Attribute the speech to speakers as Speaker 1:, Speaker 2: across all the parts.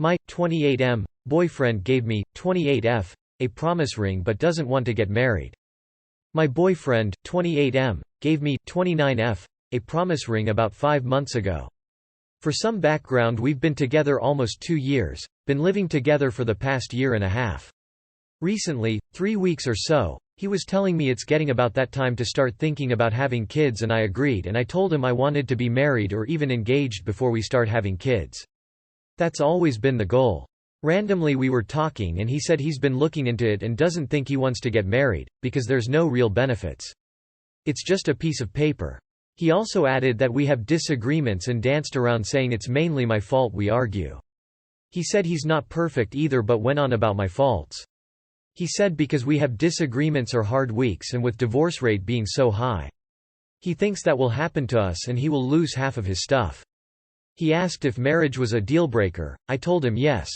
Speaker 1: My 28M boyfriend gave me 28F a promise ring but doesn't want to get married. My boyfriend 28M gave me 29F a promise ring about 5 months ago. For some background, we've been together almost 2 years, been living together for the past year and a half. Recently, 3 weeks or so, he was telling me it's getting about that time to start thinking about having kids, and I agreed, and I told him I wanted to be married or even engaged before we start having kids. That's always been the goal. Randomly we were talking and he said he's been looking into it and doesn't think he wants to get married, because there's no real benefits. It's just a piece of paper. He also added that we have disagreements and danced around saying it's mainly my fault we argue. He said he's not perfect either but went on about my faults. He said because we have disagreements or hard weeks and with divorce rate being so high. He thinks that will happen to us and he will lose half of his stuff. He asked if marriage was a deal breaker. I told him yes.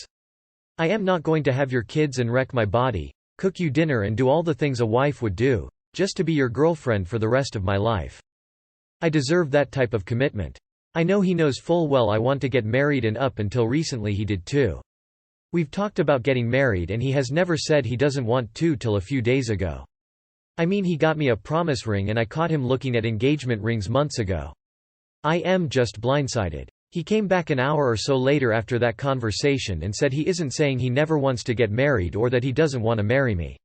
Speaker 1: I am not going to have your kids and wreck my body, cook you dinner and do all the things a wife would do, just to be your girlfriend for the rest of my life. I deserve that type of commitment. I know he knows full well I want to get married, and up until recently he did too. We've talked about getting married and he has never said he doesn't want to till a few days ago. I mean, he got me a promise ring and I caught him looking at engagement rings months ago. I am just blindsided. He came back an hour or so later after that conversation and said he isn't saying he never wants to get married or that he doesn't want to marry me.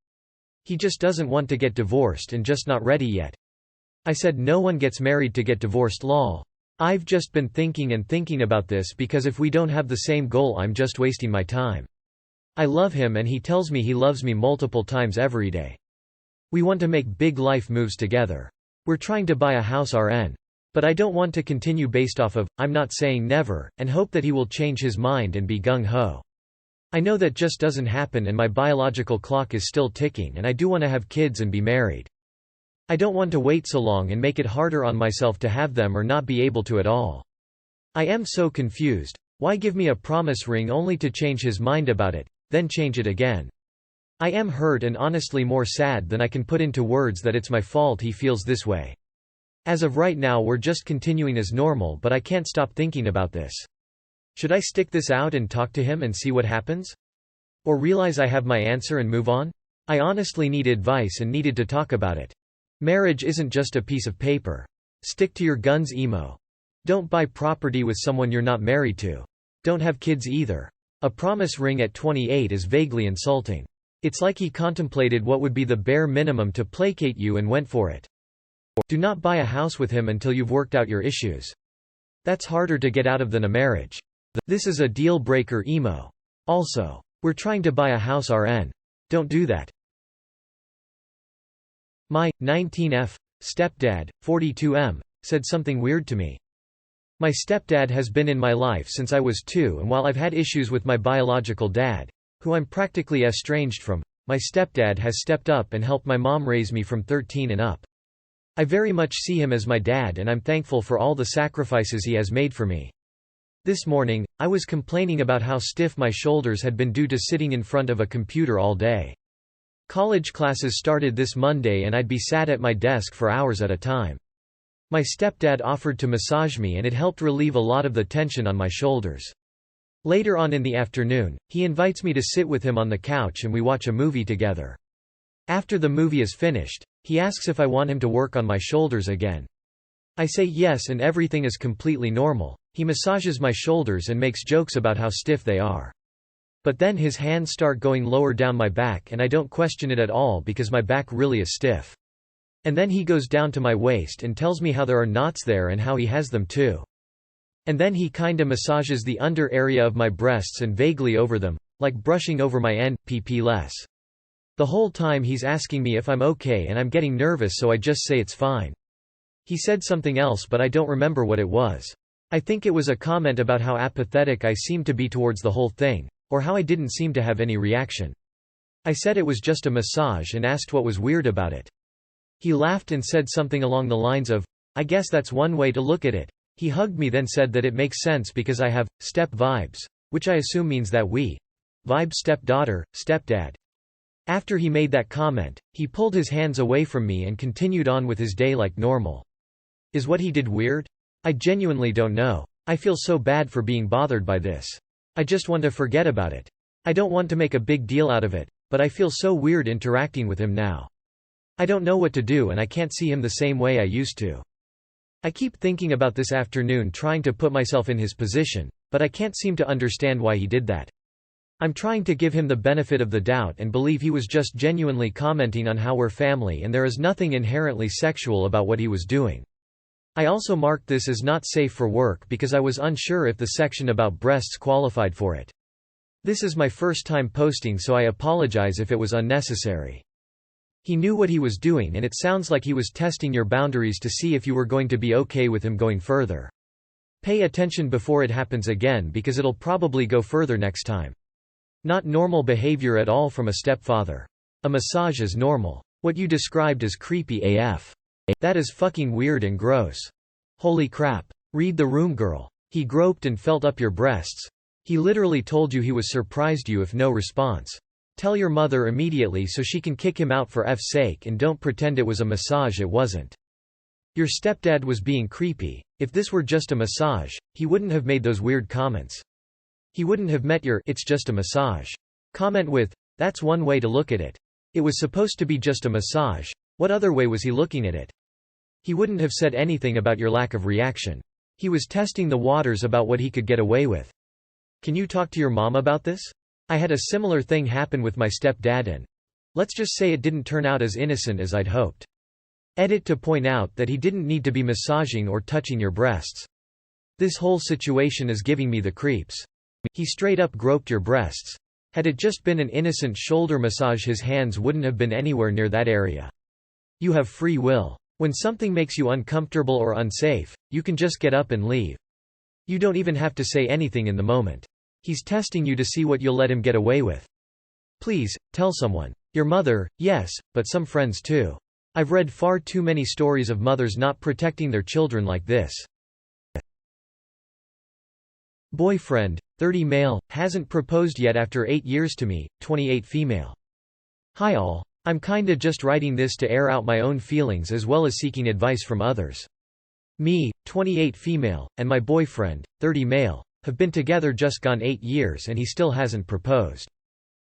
Speaker 1: He just doesn't want to get divorced and just not ready yet. I said no one gets married to get divorced lol. I've just been thinking about this because if we don't have the same goal I'm just wasting my time. I love him and he tells me he loves me multiple times every day. We want to make big life moves together. We're trying to buy a house RN. But I don't want to continue based off of, I'm not saying never, and hope that he will change his mind and be gung-ho. I know that just doesn't happen and my biological clock is still ticking and I do want to have kids and be married. I don't want to wait so long and make it harder on myself to have them or not be able to at all. I am so confused. Why give me a promise ring only to change his mind about it, then change it again? I am hurt and honestly more sad than I can put into words that it's my fault he feels this way. As of right now we're just continuing as normal, but I can't stop thinking about this. Should I stick this out and talk to him and see what happens? Or realize I have my answer and move on? I honestly need advice and needed to talk about it. Marriage isn't just a piece of paper. Stick to your guns emo. Don't buy property with someone you're not married to. Don't have kids either. A promise ring at 28 is vaguely insulting. It's like he contemplated what would be the bare minimum to placate you and went for it. Do not buy a house with him until you've worked out your issues. That's harder to get out of than a marriage. This is a deal breaker emo. Also, we're trying to buy a house RN. Don't do that. My 19F stepdad, 42M, said something weird to me. My stepdad has been in my life since I was 2, and while I've had issues with my biological dad, who I'm practically estranged from, my stepdad has stepped up and helped my mom raise me from 13 and up. I very much see him as my dad and I'm thankful for all the sacrifices he has made for me. This morning, I was complaining about how stiff my shoulders had been due to sitting in front of a computer all day. College classes started this Monday and I'd be sat at my desk for hours at a time. My stepdad offered to massage me and it helped relieve a lot of the tension on my shoulders. Later on in the afternoon, he invites me to sit with him on the couch and we watch a movie together. After the movie is finished, he asks if I want him to work on my shoulders again. I say yes and everything is completely normal. He massages my shoulders and makes jokes about how stiff they are. But then his hands start going lower down my back and I don't question it at all because my back really is stiff. And then he goes down to my waist and tells me how there are knots there and how he has them too. And then he kinda massages the under area of my breasts and vaguely over them, like brushing over my NPP less. The whole time he's asking me if I'm okay and I'm getting nervous, so I just say it's fine. He said something else but I don't remember what it was. I think it was a comment about how apathetic I seemed to be towards the whole thing, or how I didn't seem to have any reaction. I said it was just a massage and asked what was weird about it. He laughed and said something along the lines of, I guess that's one way to look at it. He hugged me then said that it makes sense because I have step vibes, which I assume means that we vibe stepdaughter, stepdad. After he made that comment, he pulled his hands away from me and continued on with his day like normal. Is what he did weird? I genuinely don't know. I feel so bad for being bothered by this. I just want to forget about it. I don't want to make a big deal out of it, but I feel so weird interacting with him now. I don't know what to do and I can't see him the same way I used to. I keep thinking about this afternoon trying to put myself in his position, but I can't seem to understand why he did that. I'm trying to give him the benefit of the doubt and believe he was just genuinely commenting on how we're family and there is nothing inherently sexual about what he was doing. I also marked this as not safe for work because I was unsure if the section about breasts qualified for it. This is my first time posting, so I apologize if it was unnecessary. He knew what he was doing and it sounds like he was testing your boundaries to see if you were going to be okay with him going further. Pay attention before it happens again because it'll probably go further next time. Not normal behavior at all from a stepfather. A massage is normal. What you described is creepy AF. That is fucking weird and gross. Holy crap. Read the room, girl. He groped and felt up your breasts. He literally told you he was surprised you if no response. Tell your mother immediately so she can kick him out for F's sake and don't pretend it was a massage, it wasn't. Your stepdad was being creepy. If this were just a massage, he wouldn't have made those weird comments. He wouldn't have met your "it's just a massage" comment with, "That's one way to look at it. It was supposed to be just a massage. What other way was he looking at it?" He wouldn't have said anything about your lack of reaction. He was testing the waters about what he could get away with. Can you talk to your mom about this? I had a similar thing happen with my stepdad and let's just say it didn't turn out as innocent as I'd hoped. Edit to point out that he didn't need to be massaging or touching your breasts. This whole situation is giving me the creeps. He straight up groped your breasts. Had it just been an innocent shoulder massage, his hands wouldn't have been anywhere near that area. You have free will. When something makes you uncomfortable or unsafe, you can just get up and leave. You don't even have to say anything in the moment. He's testing you to see what you'll let him get away with. Please, tell someone. Your mother, yes, but some friends too. I've read far too many stories of mothers not protecting their children like this. Boyfriend, 30 male, hasn't proposed yet after 8 years to me, 28 female. Hi all. I'm kinda just writing this to air out my own feelings as well as seeking advice from others. Me, 28 female, and my boyfriend, 30 male, have been together just gone 8 years and he still hasn't proposed.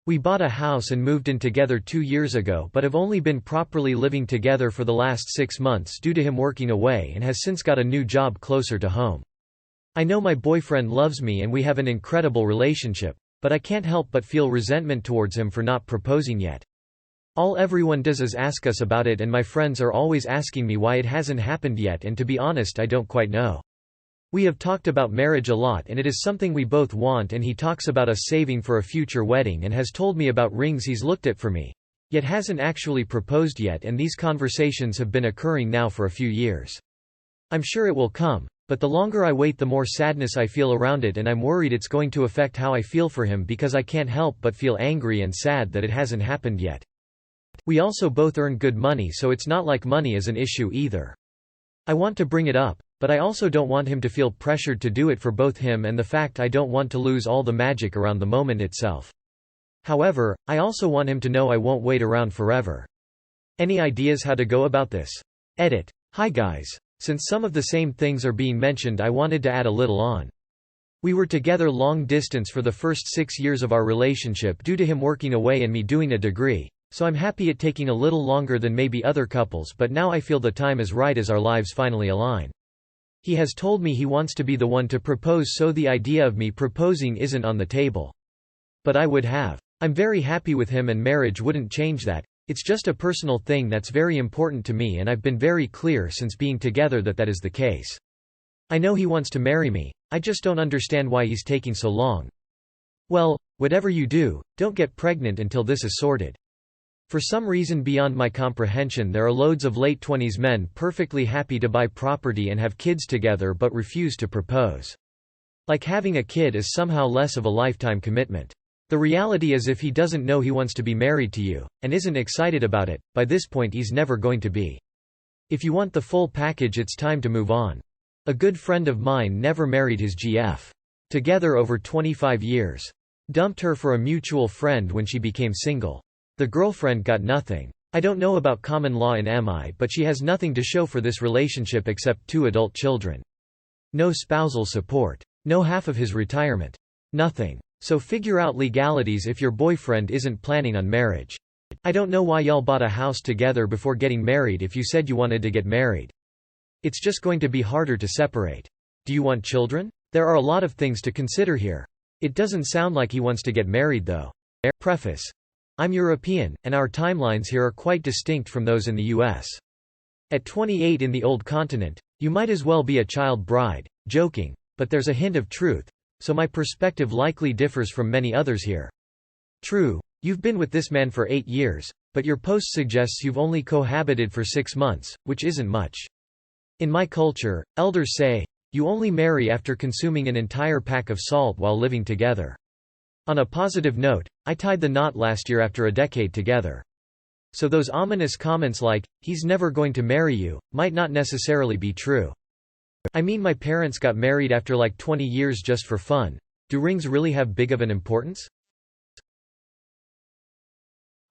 Speaker 1: We bought a house and moved in together 2 years ago but have only been properly living together for the last 6 months due to him working away and has since got a new job closer to home. I know my boyfriend loves me and we have an incredible relationship, but I can't help but feel resentment towards him for not proposing yet. All everyone does is ask us about it and my friends are always asking me why it hasn't happened yet, and to be honest I don't quite know. We have talked about marriage a lot and it is something we both want, and he talks about us saving for a future wedding and has told me about rings he's looked at for me. Yet hasn't actually proposed yet, and these conversations have been occurring now for a few years. I'm sure it will come, but the longer I wait the more sadness I feel around it, and I'm worried it's going to affect how I feel for him because I can't help but feel angry and sad that it hasn't happened yet. We also both earn good money, so it's not like money is an issue either. I want to bring it up, but I also don't want him to feel pressured to do it for both him and the fact I don't want to lose all the magic around the moment itself. However, I also want him to know I won't wait around forever. Any ideas how to go about this? Edit. Hi guys. Since some of the same things are being mentioned, I wanted to add a little on. We were together long distance for the first 6 years of our relationship due to him working away and me doing a degree, so I'm happy it taking a little longer than maybe other couples, but now I feel the time is right as our lives finally align. He has told me he wants to be the one to propose, so the idea of me proposing isn't on the table. But I would have. I'm very happy with him and marriage wouldn't change that. It's just a personal thing that's very important to me, and I've been very clear since being together that that is the case. I know he wants to marry me, I just don't understand why he's taking so long. Well, whatever you do, don't get pregnant until this is sorted. For some reason beyond my comprehension, there are loads of late 20s men perfectly happy to buy property and have kids together but refuse to propose. Like having a kid is somehow less of a lifetime commitment. The reality is, if he doesn't know he wants to be married to you, and isn't excited about it, by this point he's never going to be. If you want the full package, it's time to move on. A good friend of mine never married his GF. Together over 25 years. Dumped her for a mutual friend when she became single. The girlfriend got nothing. I don't know about common law in MI, but she has nothing to show for this relationship except 2 adult children. No spousal support. No half of his retirement. Nothing. So figure out legalities if your boyfriend isn't planning on marriage. I don't know why y'all bought a house together before getting married if you said you wanted to get married. It's just going to be harder to separate. Do you want children? There are a lot of things to consider here. It doesn't sound like he wants to get married though. Preface. I'm European, and our timelines here are quite distinct from those in the US. At 28 in the old continent, you might as well be a child bride. Joking, but there's a hint of truth, so my perspective likely differs from many others here. True, you've been with this man for 8 years, but your post suggests you've only cohabited for 6 months, which isn't much. In my culture, elders say, you only marry after consuming an entire pack of salt while living together. On a positive note, I tied the knot last year after a decade together. So those ominous comments like, he's never going to marry you, might not necessarily be true. I mean, my parents got married after like 20 years just for fun. Do rings really have big of an importance?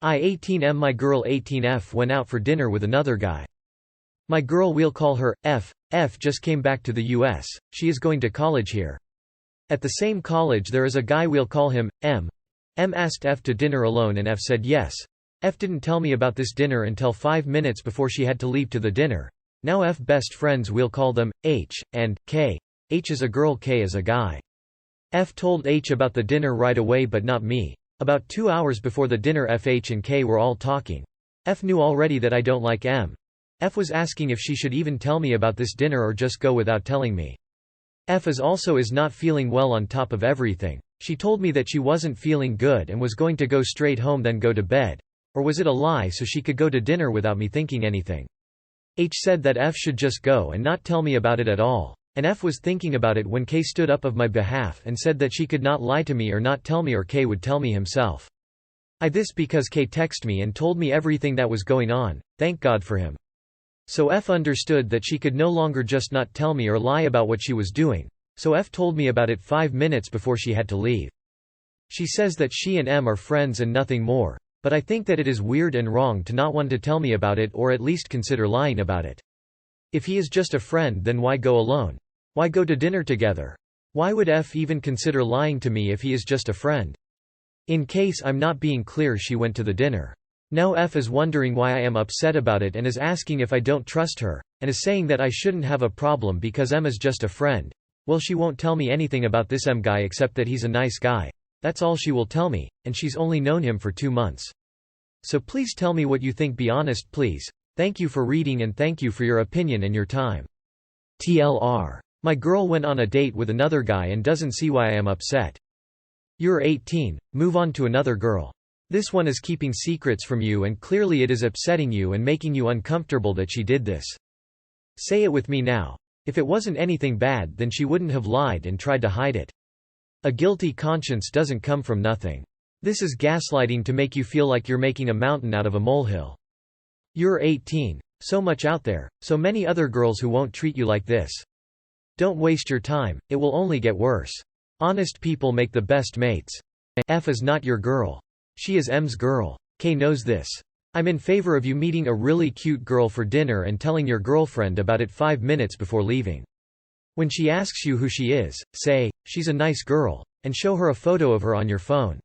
Speaker 1: I 18M. My girl 18F went out for dinner with another guy. My girl, we'll call her F. F just came back to the US, she is going to college here. At the same college there is a guy, we'll call him M. M asked F to dinner alone and F said yes. F didn't tell me about this dinner until 5 minutes before she had to leave to the dinner. Now F best friends, we'll call them H, and K. H is a girl, K is a guy. F told H about the dinner right away but not me. About 2 hours before the dinner F, H and K were all talking. F knew already that I don't like M. F was asking if she should even tell me about this dinner or just go without telling me. F is not feeling well on top of everything. She told me that she wasn't feeling good and was going to go straight home then go to bed. Or was it a lie so she could go to dinner without me thinking anything? H said that F should just go and not tell me about it at all. And F was thinking about it when K stood up of my behalf and said that she could not lie to me or not tell me, or K would tell me himself. This because K texted me and told me everything that was going on, thank God for him. So F understood that she could no longer just not tell me or lie about what she was doing, so F told me about it 5 minutes before she had to leave. She says that she and M are friends and nothing more, but I think that it is weird and wrong to not want to tell me about it or at least consider lying about it. If he is just a friend, then why go alone? Why go to dinner together? Why would F even consider lying to me if he is just a friend? In case I'm not being clear, she went to the dinner. Now F is wondering why I am upset about it and is asking if I don't trust her, and is saying that I shouldn't have a problem because M is just a friend. Well, she won't tell me anything about this M guy except that he's a nice guy. That's all she will tell me, and she's only known him for 2 months. So please tell me what you think, be honest please. Thank you for reading and thank you for your opinion and your time. TLR. My girl went on a date with another guy and doesn't see why I am upset. You're 18, move on to another girl. This one is keeping secrets from you and clearly it is upsetting you and making you uncomfortable that she did this. Say it with me now. If it wasn't anything bad, then she wouldn't have lied and tried to hide it. A guilty conscience doesn't come from nothing. This is gaslighting to make you feel like you're making a mountain out of a molehill. You're 18. So much out there, so many other girls who won't treat you like this. Don't waste your time, it will only get worse. Honest people make the best mates. F is not your girl. She is M's girl. K knows this. I'm in favor of you meeting a really cute girl for dinner and telling your girlfriend about it 5 minutes before leaving. When she asks you who she is, say, she's a nice girl, and show her a photo of her on your phone.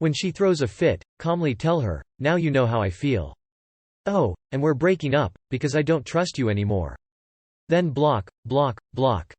Speaker 1: When she throws a fit, calmly tell her, now you know how I feel. Oh, and we're breaking up, because I don't trust you anymore. Then block, block, block.